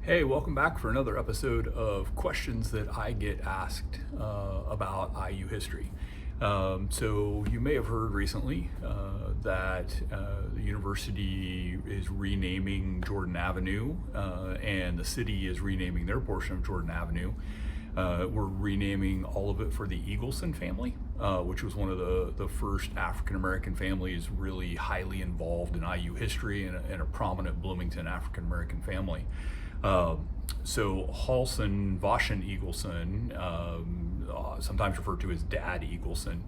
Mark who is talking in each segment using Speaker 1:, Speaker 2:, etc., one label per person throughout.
Speaker 1: Hey, welcome back for another episode of questions that I get asked about IU history. So you may have heard recently that the university is renaming Jordan Avenue, and the city is renaming their portion of Jordan Avenue. We're renaming all of it for the Eagleson family, which was one of the first African American families really highly involved in IU history and a prominent Bloomington African American family. So Halson Vashon Eagleson, sometimes referred to as Dad Eagleson,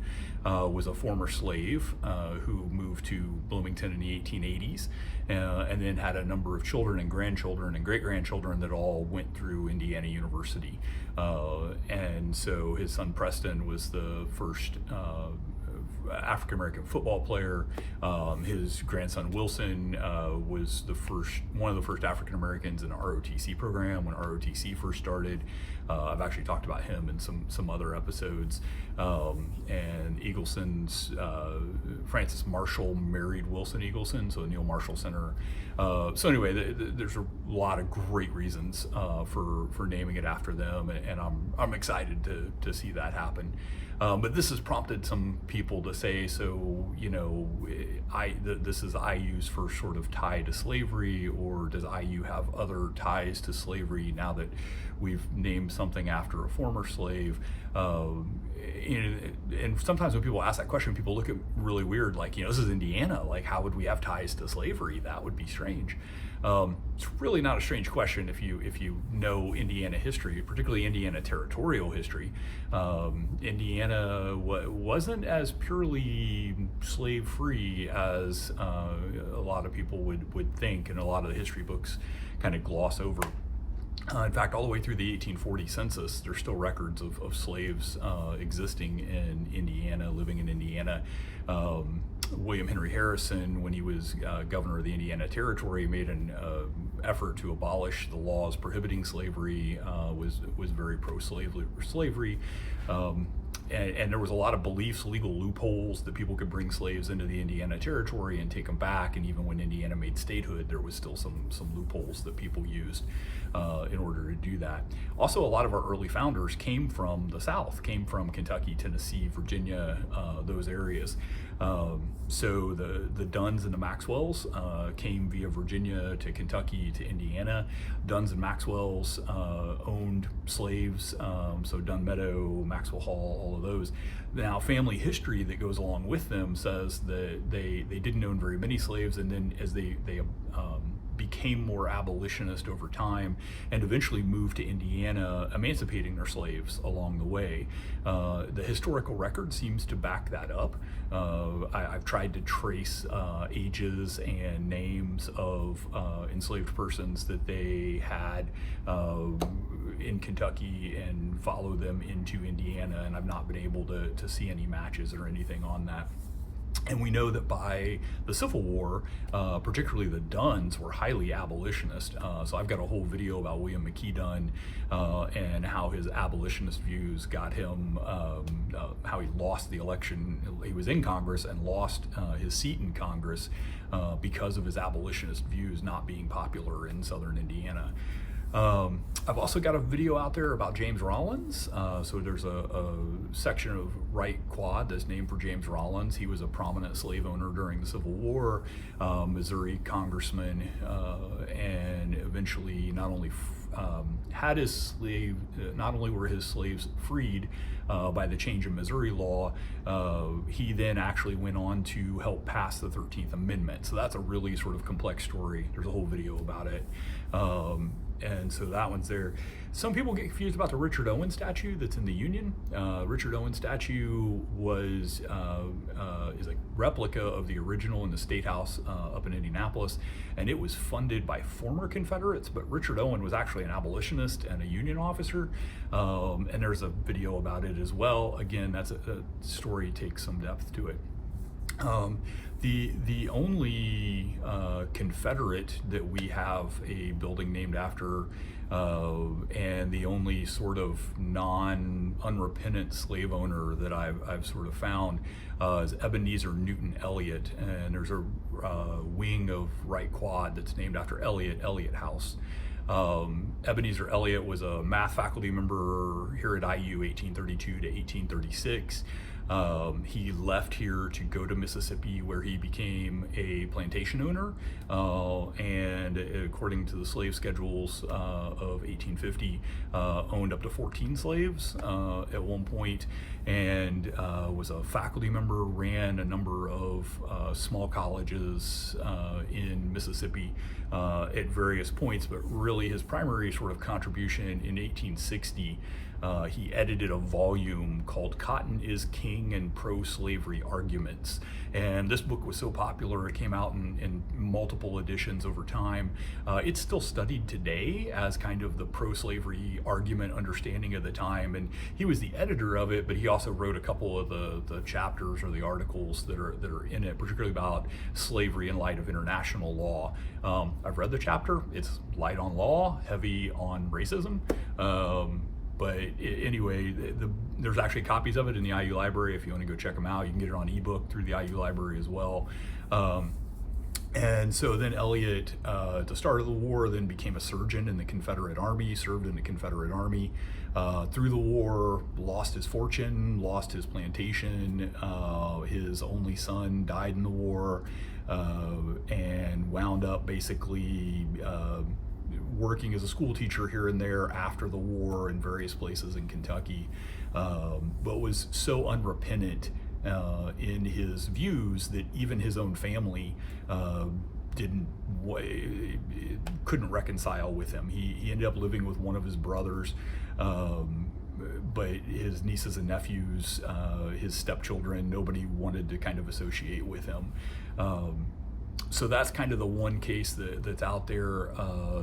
Speaker 1: was a former slave who moved to Bloomington in the 1880s, and then had a number of children and grandchildren and great-grandchildren that all went through Indiana University. And so his son Preston was the first African American football player. His grandson Wilson was one of the first African Americans in the ROTC program when ROTC first started. I've actually talked about him in some other episodes. And Eagleson's Francis Marshall married Wilson Eagleson, so the Neil Marshall Center. So anyway, there's a lot of great reasons for naming it after them, and I'm excited to see that happen. But this has prompted some people to say, so this is IU's first sort of tie to slavery, or does IU have other ties to slavery now that we've named something after a former slave? And sometimes when people ask that question, people look at really weird, like, this is Indiana, like how would we have ties to slavery? That would be strange. It's really not a strange question if you know Indiana history, particularly Indiana territorial history. Indiana wasn't as purely slave-free as a lot of people would think, and a lot of the history books kind of gloss over. In fact, all the way through the 1840 census, there's still records of slaves existing in Indiana, living in Indiana. William Henry Harrison, when he was governor of the Indiana Territory, made an effort to abolish the laws prohibiting slavery, was very pro-slavery. And there was a lot of beliefs, legal loopholes that people could bring slaves into the Indiana Territory and take them back. And even when Indiana made statehood, there was still some loopholes that people used in order to do that. Also, a lot of our early founders came from the South, came from Kentucky, Tennessee, Virginia, those areas. So the Dunns and the Maxwells came via Virginia to Kentucky to Indiana. Dunns and Maxwells owned slaves, so Dunn Meadow, Maxwell Hall, all of those. Now, family history that goes along with them says that they didn't own very many slaves, and then as they became more abolitionist over time and eventually moved to Indiana, emancipating their slaves along the way. The historical record seems to back that up. I've tried to trace ages and names of enslaved persons that they had in Kentucky and follow them into Indiana, and I've not been able to see any matches or anything on that. And we know that by the Civil War, particularly the Dunns were highly abolitionist. So I've got a whole video about William McKee Dunn and how his abolitionist views got him, how he lost the election. He was in Congress and lost his seat in Congress because of his abolitionist views not being popular in southern Indiana. I've also got a video out there about James Rollins. So there's a section of Wright Quad that's named for James Rollins. He was a prominent slave owner during the Civil War, Missouri congressman, and eventually not only had his slave, not only were his slaves freed by the change in Missouri law, he then actually went on to help pass the 13th Amendment. So that's a really sort of complex story. There's a whole video about it. And so that one's there. Some people get confused about the Richard Owen statue that's in the Union. Richard Owen statue is a replica of the original in the State House up in Indianapolis, and it was funded by former Confederates, but Richard Owen was actually an abolitionist and a Union officer, and there's a video about it as well. Again, that's a story takes some depth to it. The only Confederate that we have a building named after, and the only sort of unrepentant slave owner that I've sort of found is Ebenezer Newton Elliott, and there's a wing of Wright Quad that's named after Elliott House. Ebenezer Elliott was a math faculty member here at IU 1832 to 1836. He left here to go to Mississippi, where he became a plantation owner, and according to the slave schedules of 1850, owned up to 14 slaves at one point, and was a faculty member, ran a number of small colleges in Mississippi at various points, but really his primary sort of contribution in 1860, he edited a volume called Cotton is King and Pro-Slavery Arguments. And this book was so popular, it came out in multiple editions over time. It's still studied today as kind of the pro-slavery argument understanding of the time. And he was the editor of it, but he also wrote a couple of the chapters or the articles that are in it, particularly about slavery in light of international law. I've read the chapter. It's light on law, heavy on racism. But anyway, there's actually copies of it in the IU library. If you want to go check them out, you can get it on ebook through the IU library as well. And so then Elliott, at the start of the war, then became a surgeon in the Confederate Army, served in the Confederate Army. Through the war, lost his fortune, lost his plantation. His only son died in the war, and wound up basically working as a school teacher here and there after the war in various places in Kentucky, but was so unrepentant in his views that even his own family couldn't reconcile with him. He ended up living with one of his brothers, but his nieces and nephews, his stepchildren, nobody wanted to kind of associate with him. So that's kind of the one case that's out there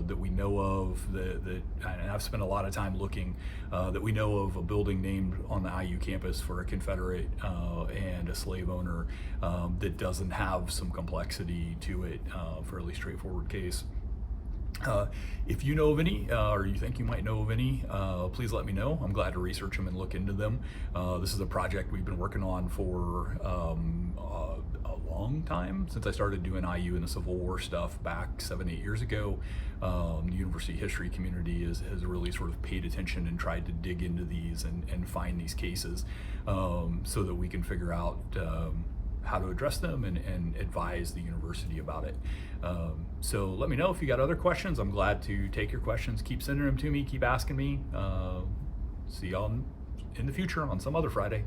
Speaker 1: that we know of, that and I've spent a lot of time looking, that we know of a building named on the IU campus for a Confederate and a slave owner that doesn't have some complexity to it, fairly straightforward case. If you know of any, or you think you might know of any, please let me know. I'm glad to research them and look into them. This is a project we've been working on for a long time, since I started doing IU and the Civil War stuff back 7-8 years ago. The university history community has really sort of paid attention and tried to dig into these and find these cases, so that we can figure out how to address them and advise the university about it. So let me know if you got other questions. I'm glad to take your questions. Keep sending them to me, keep asking me. See y'all in the future on some other Friday.